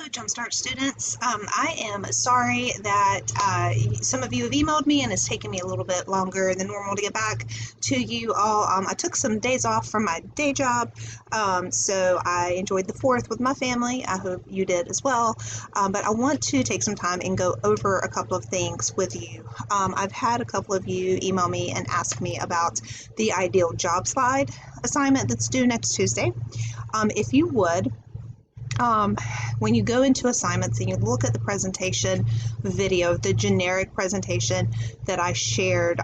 Hello, Jumpstart students. I am sorry that some of you have emailed me and it's taken me a little bit longer than normal to get back to you all. I took some days off from my day job, so I enjoyed the 4th with my family. I hope you did as well. But I want to take some time and go over a couple of things with you. I've had a couple of you email me and ask me about the ideal job slide assignment that's due next Tuesday. If you would, when you go into assignments and you look at the presentation video, the generic presentation that I shared,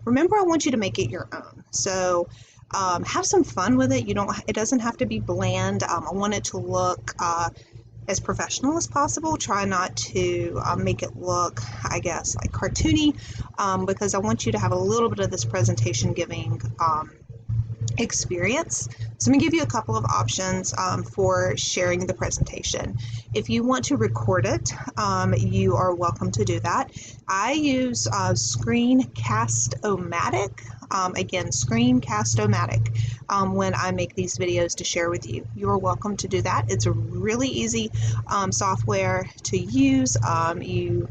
remember I want you to make it your own. So have some fun with it. It doesn't have to be bland. I want it to look as professional as possible. Try not to make it look, I guess, like cartoony, because I want you to have a little bit of this presentation giving experience. So I'm going to give you a couple of options for sharing the presentation. If you want to record it, you are welcome to do that. I use Screencast-O-Matic. Again, Screencast-O-Matic when I make these videos to share with you. You are welcome to do that. It's a really easy software to use. You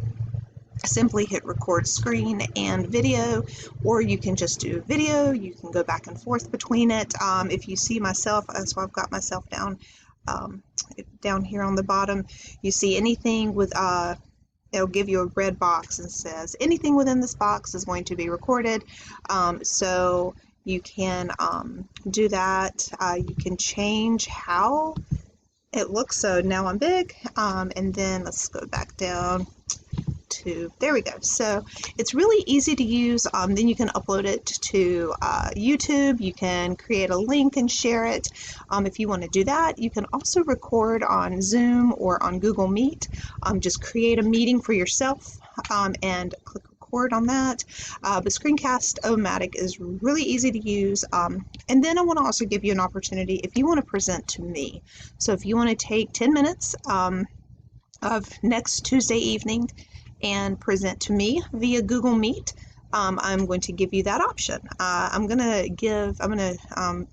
simply hit record screen and video, or you can just do video. You can go back and forth between it. If you see myself, so I've got myself down here on the bottom, you see anything with it'll give you a red box and says anything within this box is going to be recorded. So you can do that. You can change how it looks. So now I'm big, and then let's go back down. There we go. So it's really easy to use. Then you can upload it to YouTube. You can create a link and share it. If you want to do that, you can also record on Zoom or on Google Meet. Just create a meeting for yourself and click record on that. But Screencast-O-Matic is really easy to use. And then I want to also give you an opportunity if you want to present to me. So if you want to take 10 minutes of next Tuesday evening and present to me via Google Meet, I'm going to give you that option. I'm going to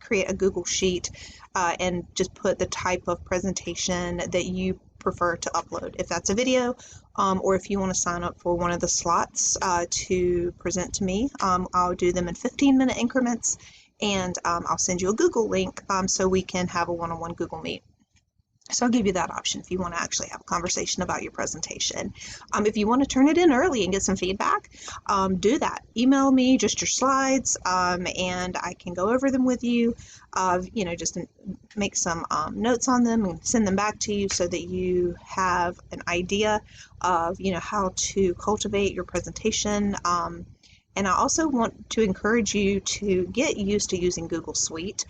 create a Google Sheet and just put the type of presentation that you prefer to upload. If that's a video, or if you want to sign up for one of the slots to present to me, I'll do them in 15-minute increments, and I'll send you a Google link so we can have a one-on-one Google Meet. So I'll give you that option if you want to actually have a conversation about your presentation. If you want to turn it in early and get some feedback, do that. Email me just your slides, and I can go over them with you. Just make some notes on them and send them back to you so that you have an idea of how to cultivate your presentation. And I also want to encourage you to get used to using Google Suite.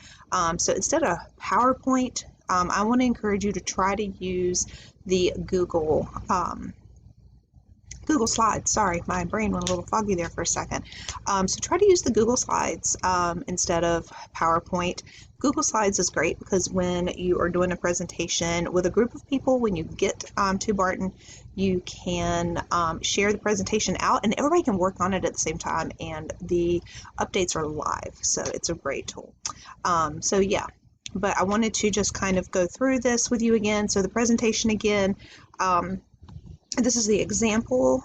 So instead of PowerPoint, I want to encourage you to try to use the Google Slides. Sorry, my brain went a little foggy there for a second. So try to use the Google Slides instead of PowerPoint. Google Slides is great because when you are doing a presentation with a group of people, when you get to Barton, you can share the presentation out and everybody can work on it at the same time, and the updates are live. So it's a great tool. So yeah. But I wanted to just kind of go through this with you again. So the presentation again, this is the example,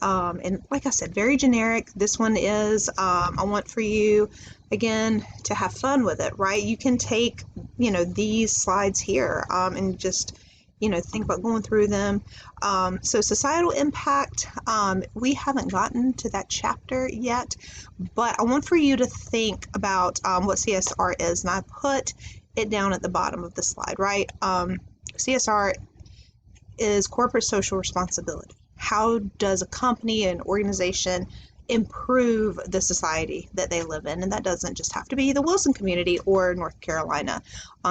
and like I said, very generic. This one is, I want for you, again, to have fun with it, right? You can take, these slides here and just, think about going through them. So societal impact, we haven't gotten to that chapter yet, but I want for you to think about what CSR is, and I put it down at the bottom of the slide, right? CSR is corporate social responsibility. How does a company, an organization improve the society that they live in? And that doesn't just have to be the Wilson community or North Carolina.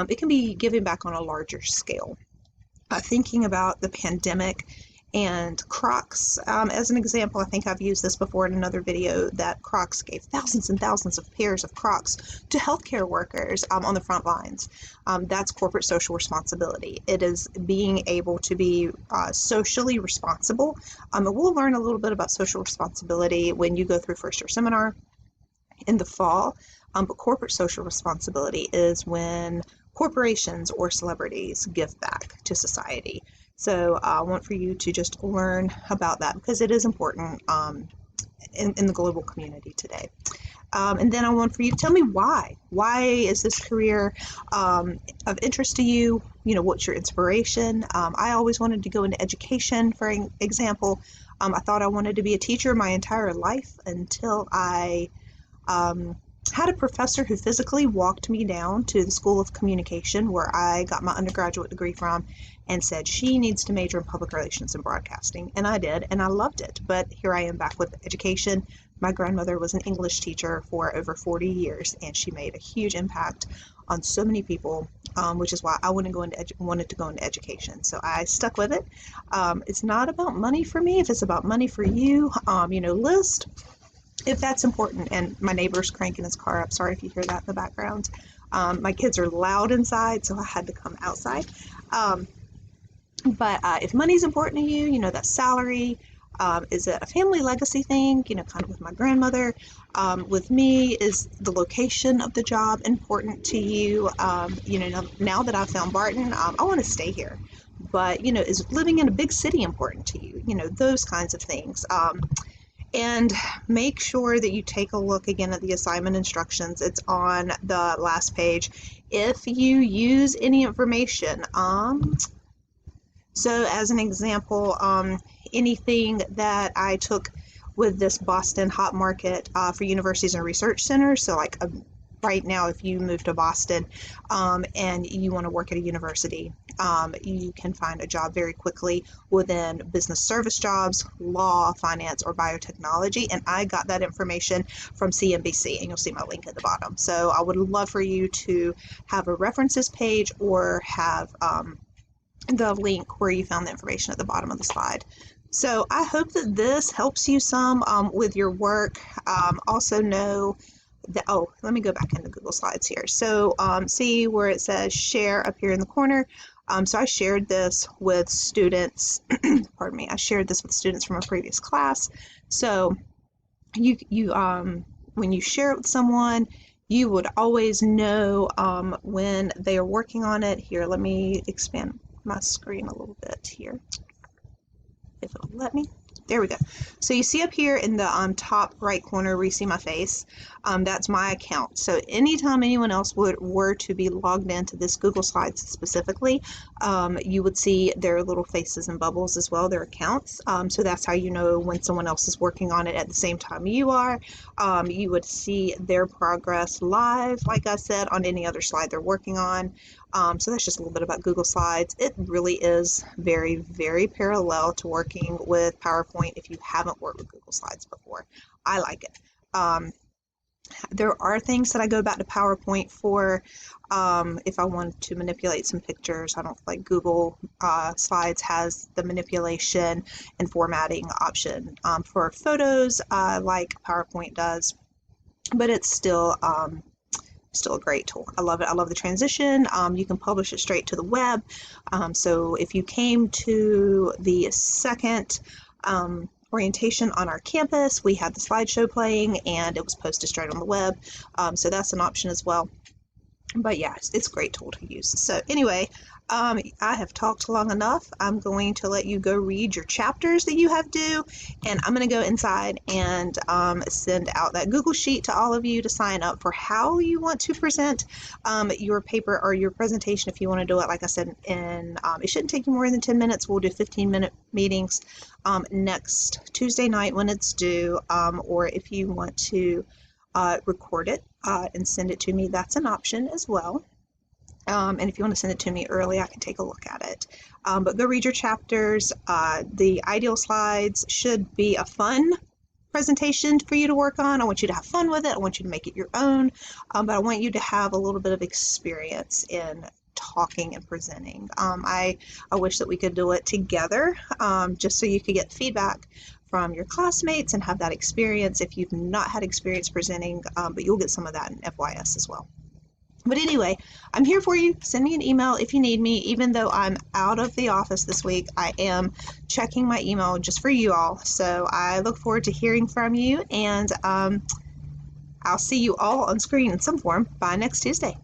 It can be giving back on a larger scale. Thinking about the pandemic and Crocs as an example. I think I've used this before in another video, that Crocs gave thousands and thousands of pairs of Crocs to healthcare workers on the front lines. That's corporate social responsibility. It is being able to be socially responsible. And we'll learn a little bit about social responsibility when you go through First Year Seminar in the fall. But corporate social responsibility is when corporations or celebrities give back to society. So I want for you to just learn about that because it is important in the global community today. And then I want for you to tell me why. Why is this career of interest to you? You know, what's your inspiration? I always wanted to go into education, for example. I thought I wanted to be a teacher my entire life until I had a professor who physically walked me down to the School of Communication where I got my undergraduate degree from and said she needs to major in public relations and broadcasting. And I did, and I loved it. But here I am back with education. My grandmother was an English teacher for over 40 years, and she made a huge impact on so many people, which is why I wanted to go into education. So I stuck with it. It's not about money for me. If it's about money for you, list if that's important. And my neighbor's cranking his car up. Sorry if you hear that in the background. My kids are loud inside, so I had to come outside. But if money's important to you, that salary, is it a family legacy thing, kind of with my grandmother? With me, is the location of the job important to you? Now that I've found Barton, I want to stay here. But, is living in a big city important to you? Those kinds of things. And make sure that you take a look again at the assignment instructions. It's on the last page. If you use any information, so as an example, anything that I took with this Boston Hot Market for universities and research centers, so like right now, if you move to Boston and you want to work at a university, you can find a job very quickly within business service jobs, law, finance, or biotechnology. And I got that information from CNBC, and you'll see my link at the bottom. So I would love for you to have a references page or have the link where you found the information at the bottom of the slide. So I hope that this helps you some with your work. Also know that, let me go back into Google Slides here. So see where it says share up here in the corner. So I shared this with students, pardon me, I shared this with students from a previous class. So you when you share it with someone, you would always know when they are working on it. Here, let me expand my screen a little bit here, if it'll let me. There we go. So you see up here in the top right corner where you see my face, that's my account. So anytime anyone else were to be logged into this Google Slides specifically, you would see their little faces and bubbles as well, their accounts. So that's how you know when someone else is working on it at the same time you are. You would see their progress live, like I said, on any other slide they're working on. So that's just a little bit about Google Slides. It really is very, very parallel to working with PowerPoint if you haven't worked with Google Slides before. I like it. There are things that I go back to PowerPoint for if I want to manipulate some pictures. I don't like Google Slides has the manipulation and formatting option for photos like PowerPoint does, but it's still a great tool. I love it. I love the transition. You can publish it straight to the web. So if you came to the second orientation on our campus, we had the slideshow playing and it was posted straight on the web. So that's an option as well. But yeah, it's a great tool to use. So anyway, I have talked long enough. I'm going to let you go read your chapters that you have due, and I'm going to go inside and send out that Google Sheet to all of you to sign up for how you want to present your paper or your presentation. If you want to do it, like I said, it shouldn't take you more than 10 minutes. We'll do 15-minute meetings next Tuesday night when it's due, or if you want to record it and send it to me, that's an option as well. And if you want to send it to me early, I can take a look at it. But go read your chapters. The ideal slides should be a fun presentation for you to work on. I want you to have fun with it. I want you to make it your own. But I want you to have a little bit of experience in talking and presenting. I wish that we could do it together just so you could get feedback from your classmates and have that experience if you've not had experience presenting, but you'll get some of that in FYS as well. But anyway, I'm here for you. Send me an email if you need me. Even though I'm out of the office this week, I am checking my email just for you all. So I look forward to hearing from you, and I'll see you all on screen in some form by next Tuesday.